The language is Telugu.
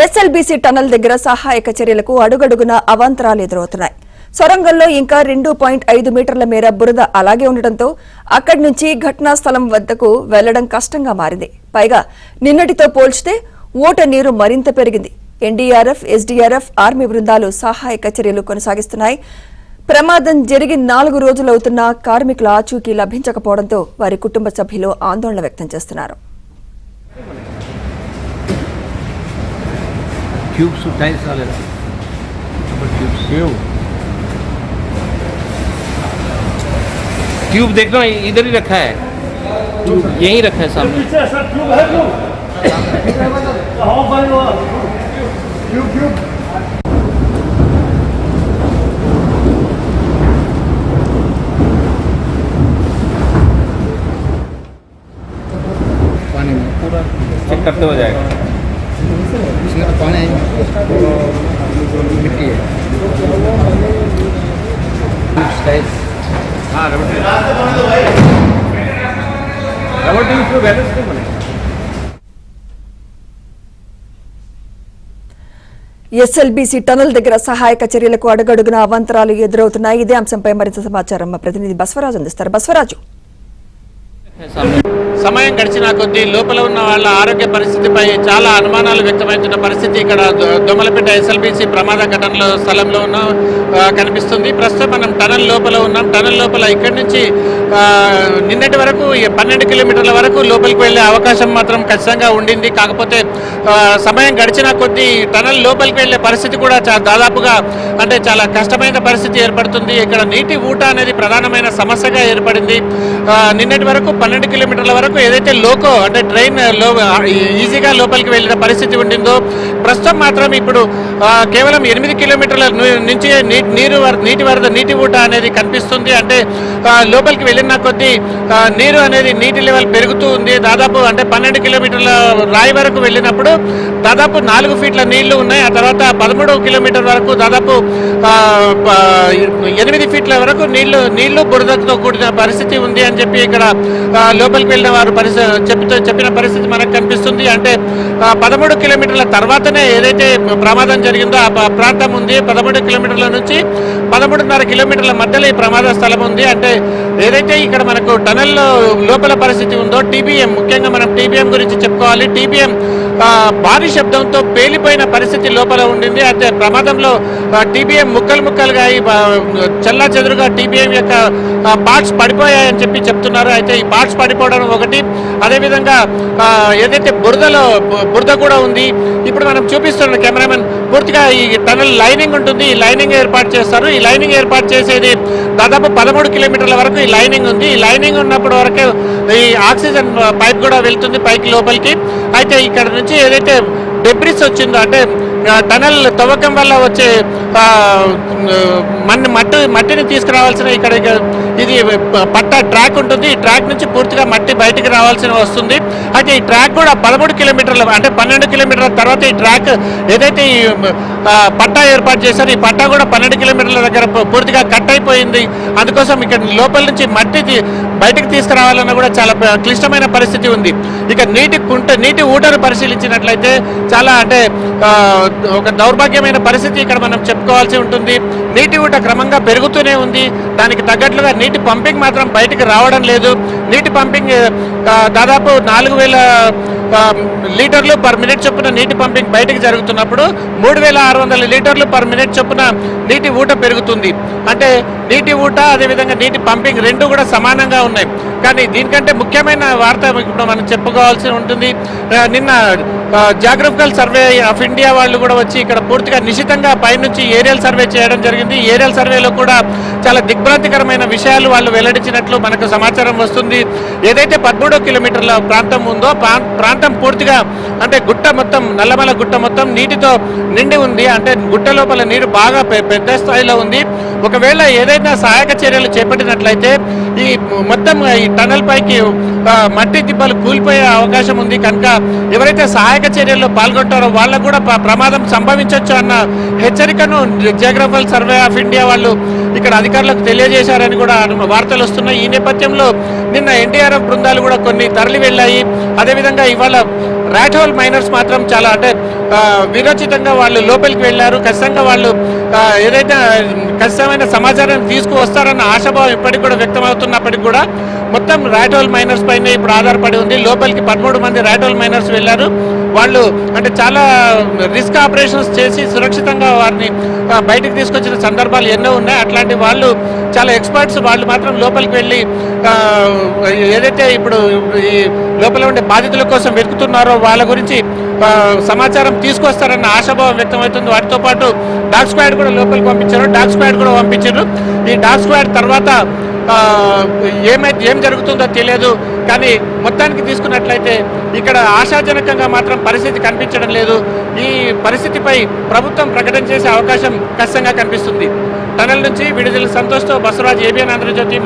ఎస్ఎల్బీసీ టనల్ దగ్గర సహాయక చర్యలకు అడుగడుగున అవాంతరాలు ఎదురవుతున్నాయి. సొరంగంలో ఇంకా 2.5 మీటర్ల మేర బురద అలాగే ఉండటంతో అక్కడి నుంచి ఘటనా స్థలం వద్దకు వెళ్లడం కష్టంగా మారింది. పైగా నిన్నటితో పోల్చితే ఊట నీరు మరింత పెరిగింది. ఎన్డీఆర్ఎఫ్, ఎస్డీఆర్ఎఫ్, ఆర్మీ బృందాలు సహాయక చర్యలు కొనసాగిస్తున్నాయి. ప్రమాదం జరిగి 4 రోజులవుతున్నా కార్మికుల ఆచూకీ లభించకపోవడంతో వారి కుటుంబ సభ్యులు ఆందోళన వ్యక్తం చేస్తున్నారు. ट्यूब देखना इधर ही रखा है, यहीं रखा है सामने। पानी में पूरा चेक करते हो जाएगा। इसमें तो पानी मिट्टी है। हाँ रबर टीम को बैलेंस नहीं बने। ఎస్ఎల్బీసీ టనల్ దగ్గర సహాయక చర్యలకు అడుగడుగున అవాంతరాలు ఎదురవుతున్నాయి. ఇదే అంశంపై మరింత సమాచారం మా ప్రతినిధి బస్వరాజు అందిస్తారు. బస్వరాజు, సమయం గడిచిన కొద్దీ లోపల ఉన్న వాళ్ళ ఆరోగ్య పరిస్థితిపై చాలా అనుమానాలు వ్యక్తమవుతున్న పరిస్థితి ఇక్కడ దొమ్మలపేట ఎస్ఎల్బీసీ ప్రమాద ఘటనలో స్థలంలో కనిపిస్తుంది. ప్రస్తుతం మనం టనల్ లోపల ఉన్నాం. టనల్ లోపల ఇక్కడి నుంచి నిన్నటి వరకు 12 కిలోమీటర్ల వరకు లోపలికి వెళ్ళే అవకాశం మాత్రం ఖచ్చితంగా ఉండింది. కాకపోతే సమయం గడిచిన కొద్దీ టనల్ లోపలికి వెళ్ళే పరిస్థితి కూడా దాదాపుగా అంటే చాలా కష్టమైన పరిస్థితి ఏర్పడుతుంది. ఇక్కడ నీటి ఊట అనేది ప్రధానమైన సమస్యగా ఏర్పడింది. నిన్నటి వరకు 12 కిలోమీటర్ల వరకు ఏదైతే లోకో అంటే ట్రైన్ ఈజీగా లోపలికి వెళ్ళిన పరిస్థితి ఉండిందో, ప్రస్తుతం మాత్రం ఇప్పుడు కేవలం 8 కిలోమీటర్ల నుంచి నీటి ఊట అనేది కనిపిస్తుంది. అంటే లోపలికి వెళ్ళిన కొద్దీ నీరు అనేది నీటి లెవెల్ పెరుగుతూ ఉంది. దాదాపు అంటే 12 కిలోమీటర్ల రాయి వరకు వెళ్ళినప్పుడు దాదాపు 4 ఫీట్ల నీళ్లు ఉన్నాయి. ఆ తర్వాత 13 కిలోమీటర్ వరకు దాదాపు 8 ఫీట్ల వరకు నీళ్లు బురదతో కూడిన పరిస్థితి ఉంది అని చెప్పి ఇక్కడ లోపలికి వెళ్ళిన వారు చెప్పిన పరిస్థితి మనకు కనిపిస్తుంది. అంటే 13 కిలోమీటర్ల తర్వాతనే ఏదైతే ప్రమాదం జరిగిందో ఆ ప్రాంతం ఉంది. 13 కిలోమీటర్ల నుంచి 13.5 కిలోమీటర్ల మధ్యలో ఈ ప్రమాద స్థలం ఉంది. అంటే ఏదైతే ఇక్కడ మనకు టనల్ లోపల పరిస్థితి ఉందో, టీబీఎం, ముఖ్యంగా మనం టీబీఎం గురించి చెప్పుకోవాలి. టీబీఎం భారీ శబ్దంతో పేలిపోయిన పరిస్థితి లోపల ఉండింది. అయితే ప్రమాదంలో టీబీఎం ముక్కలుగా చల్లా చెదురుగా టీబీఎం యొక్క పార్ట్స్ పడిపోయాయని చెప్పి చెప్తున్నారు. అయితే ఈ పార్ట్స్ పడిపోవడం ఒకటి, అదేవిధంగా ఏదైతే బురద కూడా ఉంది. ఇప్పుడు మనం చూపిస్తున్న కెమెరామెన్ పూర్తిగా ఈ టనల్ లైనింగ్ ఉంటుంది. ఈ లైనింగ్ ఏర్పాటు చేస్తారు. ఈ లైనింగ్ ఏర్పాటు చేసేది దాదాపు 13 కిలోమీటర్ల వరకు ఈ లైనింగ్ ఉంది. ఈ లైనింగ్ ఉన్నప్పటి వరకు ఈ ఆక్సిజన్ పైప్ కూడా వెళ్తుంది పైకి లోపలికి. అయితే ఇక్కడ నుంచి ఏదైతే డెబ్రిస్ వచ్చిందో అంటే టనల్ తవ్వకం వల్ల వచ్చే మట్టిని తీసుకురావాల్సిన ఇక్కడ ఇది ట్రాక్ ఉంటుంది. ఈ ట్రాక్ నుంచి పూర్తిగా మట్టి బయటికి రావాల్సిన వస్తుంది. అయితే ఈ ట్రాక్ కూడా 13 కిలోమీటర్ల అంటే 12 కిలోమీటర్ల తర్వాత ఈ ట్రాక్ ఏదైతే ఈ పట్టా ఏర్పాటు చేశారో ఈ పట్టా కూడా 12 కిలోమీటర్ల దగ్గర పూర్తిగా కట్ అయిపోయింది. అందుకోసం ఇక్కడ లోపల నుంచి మట్టి బయటకు తీసుకురావాలన్నా కూడా చాలా క్లిష్టమైన పరిస్థితి ఉంది. ఇక నీటి ఊటను పరిశీలించినట్లయితే చాలా అంటే ఒక దౌర్భాగ్యమైన పరిస్థితి ఇక్కడ మనం చెప్పుకోవాల్సి ఉంటుంది. నీటి ఊట క్రమంగా పెరుగుతూనే ఉంది. దానికి తగ్గట్లుగా నీటి పంపింగ్ మాత్రం బయటికి రావడం లేదు. నీటి పంపింగ్ దాదాపు 4000 లీటర్లు పర్ మినిట్ చొప్పున నీటి పంపింగ్ బయటకు జరుగుతున్నప్పుడు 3600 లీటర్లు పర్ మినిట్ చొప్పున నీటి ఊట పెరుగుతుంది. అంటే నీటి ఊట అదేవిధంగా నీటి పంపింగ్ రెండు కూడా సమానంగా ఉన్నాయి. కానీ దీనికంటే ముఖ్యమైన వార్త ఇప్పుడు మనం చెప్పుకోవాల్సి ఉంటుంది. నిన్న జాగ్రఫికల్ సర్వే ఆఫ్ ఇండియా వాళ్ళు కూడా వచ్చి ఇక్కడ పూర్తిగా నిశితంగా పైనుంచి ఏరియల్ సర్వే చేయడం జరిగింది. ఏరియల్ సర్వేలో కూడా చాలా దిగ్భ్రాంతికరమైన విషయాలు వాళ్ళు వెల్లడించినట్లు మనకు సమాచారం వస్తుంది. ఏదైతే 13 కిలోమీటర్ల ప్రాంతం ఉందో ప్రాంతం పూర్తిగా అంటే గుట్ట మొత్తం నల్లమల గుట్ట మొత్తం నీటితో నిండి ఉంది. అంటే గుట్ట లోపల నీరు బాగా పెద్ద స్థాయిలో ఉంది. ఒకవేళ ఏదైనా సహాయక చర్యలు చేపట్టినట్లయితే ఈ మొత్తం ఈ టనల్ పైకి మట్టి తిప్పలు కూలిపోయే అవకాశం ఉంది. కనుక ఎవరైతే సహాయక చర్యల్లో పాల్గొంటారో వాళ్ళకు కూడా ప్రమాదం సంభవించవచ్చు అన్న హెచ్చరికను జియోగ్రఫికల్ సర్వే ఆఫ్ ఇండియా వాళ్ళు ఇక్కడ అధికారులకు తెలియజేశారని కూడా వార్తలు వస్తున్నాయి. ఈ నేపథ్యంలో నిన్న ఎన్డీఆర్ఎఫ్ బృందాలు కూడా కొన్ని తరలి వెళ్ళాయి. అదేవిధంగా ఇవాళ ర్యాట్ హోల్ మైనర్స్ మాత్రం చాలా అంటే విరోచితంగా వాళ్ళు లోపలికి వెళ్ళారు. ఖచ్చితంగా వాళ్ళు ఏదైతే ఖచ్చితమైన సమాచారాన్ని తీసుకువస్తారన్న ఆశాభావం ఇప్పటికి కూడా వ్యక్తమవుతున్నప్పటికీ కూడా మొత్తం రాటోల్ మైనర్స్ పైన ఇప్పుడు ఆధారపడి ఉంది. లోపలికి 13 మంది రాటోల్ మైనర్స్ వెళ్ళారు. వాళ్ళు అంటే చాలా రిస్క్ ఆపరేషన్స్ చేసి సురక్షితంగా వారిని బయటకు తీసుకొచ్చిన సందర్భాలు ఎన్నో ఉన్నాయి. అట్లాంటి వాళ్ళు చాలా ఎక్స్పర్ట్స్. వాళ్ళు మాత్రం లోపలికి వెళ్ళి ఏదైతే ఇప్పుడు ఈ లోపల ఉండే బాధితుల కోసం వెతుకుతున్నారో వాళ్ళ గురించి సమాచారం తీసుకొస్తారన్న ఆశాభావం వ్యక్తమవుతుంది. వాటితో పాటు డాగ్ స్క్వాడ్ కూడా లోపలికి పంపించారు. డాగ్ స్క్వాడ్ కూడా పంపించారు. ఈ డాగ్ స్క్వాడ్ తర్వాత ఏం జరుగుతుందో తెలియదు. కానీ మొత్తానికి తీసుకున్నట్లయితే ఇక్కడ ఆశాజనకంగా మాత్రం పరిస్థితి కనిపించడం లేదు. ఈ పరిస్థితిపై ప్రభుత్వం ప్రకటన చేసే అవకాశం ఖచ్చితంగా కనిపిస్తుంది. టనల్ నుంచి విడుదల సంతోష్తో బసవరాజ్, ఏబిఎన్ ఆంధ్రజ్యోతి.